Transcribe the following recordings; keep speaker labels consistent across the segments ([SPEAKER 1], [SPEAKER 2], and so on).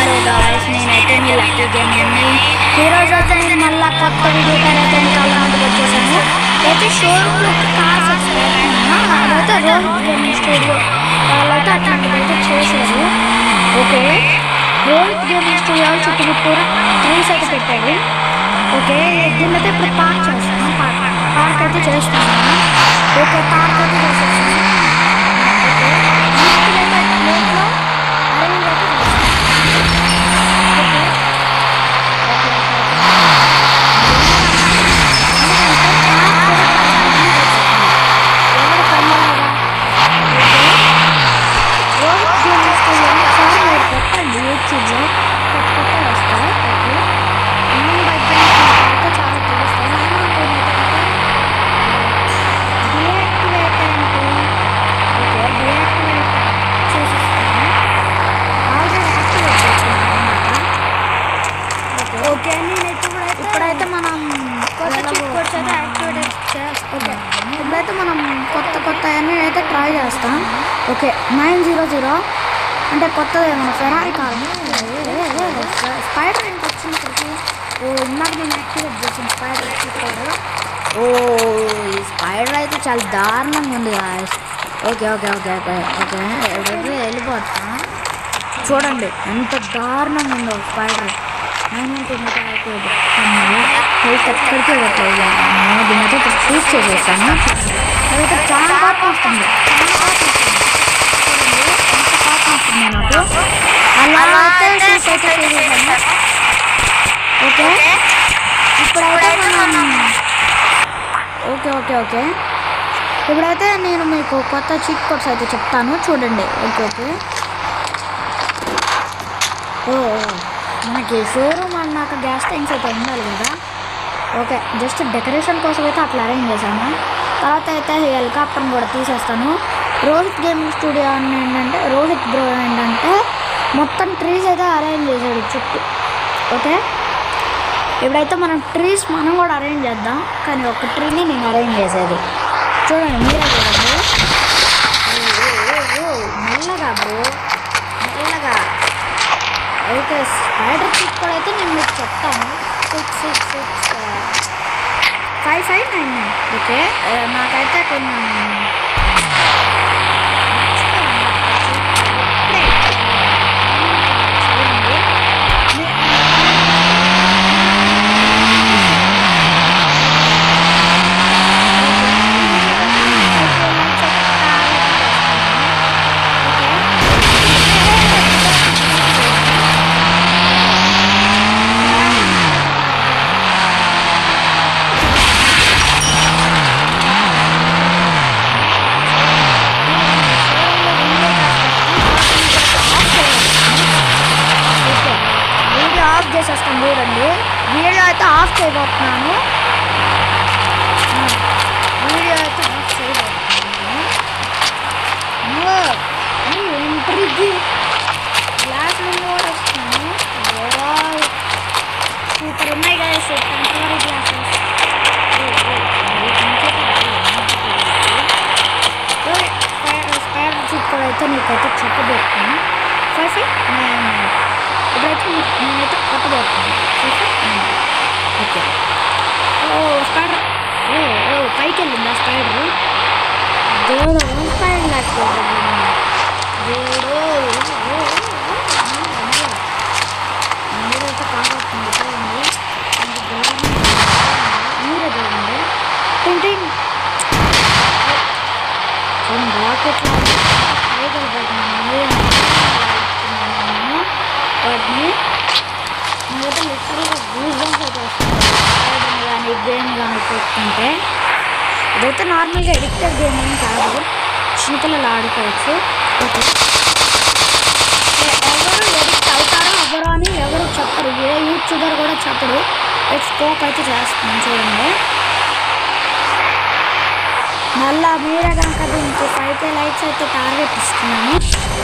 [SPEAKER 1] Hello guys, నేనైతే మీ lucky గేమర్ని. ఈరోజు అయితే నేను మళ్ళీ కొత్త వీడియోతో అయితే మీకు ముందుకు వచ్చేసాను. అయితే షోరూమ్లో కార్స్ వస్తున్నాయి. అదైతే రోహిత్ గేమింగ్ స్టూడియో వాళ్ళైతే అట్లాంటిదైతే చేశారు. ఓకే, రోహిత్ గేమింగ్ స్టూడియో చుట్టుముట్టూరా ట్రీస్ అయితే పెట్టాడు. ఓకే, దీన్ని అయితే ఇప్పుడు పార్క్ చేస్తాను. పార్క్ అయితే చేస్తాను. ఓకే, పార్క్ అయితే చేసేస్తాను. ఇప్పుడైతే మనం ఇప్పుడైతే మనం కొత్త అన్నీ అయితే ట్రై చేస్తాం. ఓకే, 900 అంటే కొత్తది ఏమన్నా ఫెరారీ కార్ స్పైడర్ ఎంత వచ్చింది ఇక్కడికి. ఇందాక నేను యాక్టివేట్ చేసిన స్పైడర్ చూసుకోవడం. ఈ స్పైడర్ అయితే చాలా దారుణంగా ఉంది. Okay okay okay okay okay వెళ్ళిపోతా. చూడండి ఎంత దారుణంగా ఉందో స్పైడర్. 900 హెల్త్ ఎక్కడికి వెళ్ళట్లేదు. దీనితో షూట్ చేసేస్తాను. అదైతే చాలా పాపం వస్తుంది. నాకు అలా అయితే షూట్ అయితే చేసేసాను. ఓకే, ఇప్పుడైతే మనం ఓకే ఓకే ఓకే ఇప్పుడైతే నేను మీకు కొత్త చీట్ కోడ్స్ అయితే చెప్తాను, చూడండి. ఓకే ఓకే మనకి షోరూమ్ అన్నాక గ్యాస్ ట్యాంక్స్ అయితే ఉండాలి కదా. ఓకే, జస్ట్ డెకరేషన్ కోసం అయితే అట్లా అరేంజ్ చేశాను. తర్వాత అయితే హెలికాప్టర్ని కూడా తీసేస్తాను. రోహిత్ గేమింగ్ స్టూడియో ఏంటంటే రోహిత్ బ్రో ఏంటంటే మొత్తం ట్రీస్ అయితే అరేంజ్ చేశాడు చుట్టూ. ఓకే, ఇప్పుడైతే మనం ట్రీస్ మనం కూడా అరేంజ్ చేద్దాం. కానీ ఒక ట్రీని నేను అరేంజ్ చేసేది చూడండి, మీరే చూడండి. మెల్లగా బ్రో, మెల్లగా. అయితే స్పైడర్ చిప్ కూడా అయితే నేను మీకు చెప్తాను. 6665599. ఓకే, నాకైతే కొన్ని చేసేస్తాను. చూడండి, వీడియో అయితే ఆఫ్ చేయబోతున్నాను. వీడియో అయితే ఆఫ్ చేయబోతున్నాను. ఎంట్రీకి గ్లాస్ నుండి కూడా వస్తున్నాను. సూపర్ ఉన్నాయి కదా టెంపరీ గ్లాసెస్. స్పైడర్ చిప్ కూడా అయితే నీకైతే చెప్పబోతున్నాను. 5599. ఇప్పుడైతే నేనైతే కొట్టబోతున్నాను. ఓకే, స్పైడర్ పైకి వెళ్ళింది ఆ స్పైడర్. దేవుడు స్పైడర్ లేకపోతే దేవుడు మీరైతే కాబోతుంది. చూడండి, మీరే చూడండి. టింగ్ రాకెట్ పైకి వెళ్ళిపోతున్నాను. వాటిని నేనైతే లిటరల్గా గూస్బంప్స్ అయితే వస్తుంది. కానీ గేమ్ కానీ చూసుకుంటే ఇదైతే నార్మల్గా ఎడిక్టెడ్ గేమ్ ఏం కాదు, చిన్నపిల్లలు ఆడుకోవచ్చు. ఓకే, ఎవరు ఎడిక్ట్ అవుతారో ఎవరు అని ఎవరు చెప్పరు, ఏ యూట్యూబర్ కూడా చెప్పరు. స్కోప్ అయితే చేస్తున్నాను చూడండి. మళ్ళీ మీరే కనుక దీనికి 5K లైక్స్ అయితే టార్గెట్ ఇస్తున్నాను.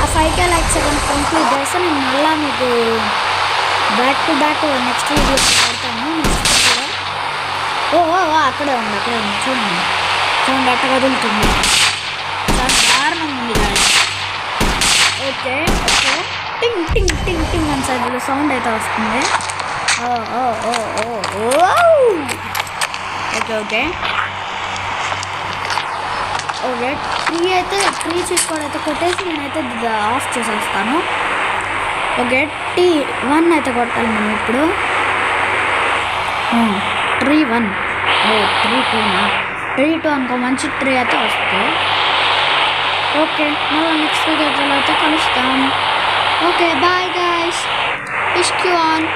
[SPEAKER 1] ఆ 5K లైక్స్ కనుక కంప్లీట్ చేస్తే నేను మళ్ళీ మీకు back to back next video పెడతాను. అక్కడే ఉంది చూడండి. చూడండి ఎట్ట కదులుతుంది. చాలా దారుణంగా ఉంది. ఓకే ఓకే టింగ్ టింగ్ టింగ్ టింగ్ అని సైడ్లో సౌండ్ అయితే వస్తుంది. Okay okay okay tree cheese అయితే కొట్టేసి నేనైతే ఆఫ్ చేసేస్తాను. ఓకే T1 అయితే కొట్టాలి మనం ఇప్పుడు. ట్రీ 1 ట్రీ 2నా ట్రీ 2 అనుకో మంచి ట్రీ అయితే వస్తుంది. ఓకే మళ్ళీ నెక్స్ట్ వీడియోలో అయితే కలుస్తాం. Okay bye guys. ఇష్క్యూ ఆన్.